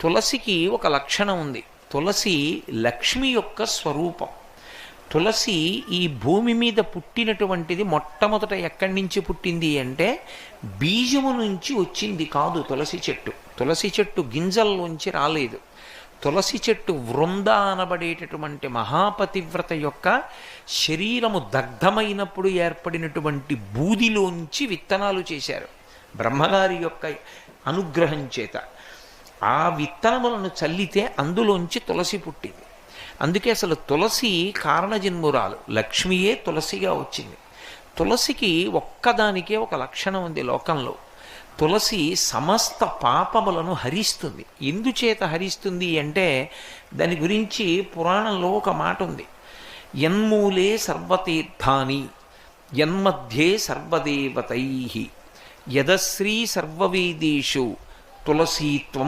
తులసికి ఒక లక్షణం ఉంది. తులసి లక్ష్మి యొక్క స్వరూపం. తులసి ఈ భూమి మీద పుట్టినటువంటిది మొట్టమొదట ఎక్కడి నుంచి పుట్టింది అంటే బీజము నుంచి వచ్చింది కాదు తులసి చెట్టు. తులసి చెట్టు గింజల్లోంచి రాలేదు. తులసి చెట్టు వృంద అనబడేటటువంటి మహాపతివ్రత యొక్క శరీరము దగ్ధమైనప్పుడు ఏర్పడినటువంటి బూదిలోంచి విత్తనాలు చేశారు బ్రహ్మగారి యొక్క అనుగ్రహం చేత. ఆ విత్తనములను చల్లితే అందులోంచి తులసి పుట్టింది. అందుకే అసలు తులసి కారణజన్మురాలు, లక్ష్మియే తులసిగా వచ్చింది. తులసికి ఒక్కదానికే ఒక లక్షణం ఉంది లోకంలో. తులసి సమస్త పాపములను హరిస్తుంది. ఎందుచేత హరిస్తుంది అంటే దాని గురించి పురాణంలో ఒక మాట ఉంది. యన్మూలే సర్వతీర్థాని యన్మధ్యే సర్వదేవతై యదశ్రీ సర్వవేదేషు తులసీత్వం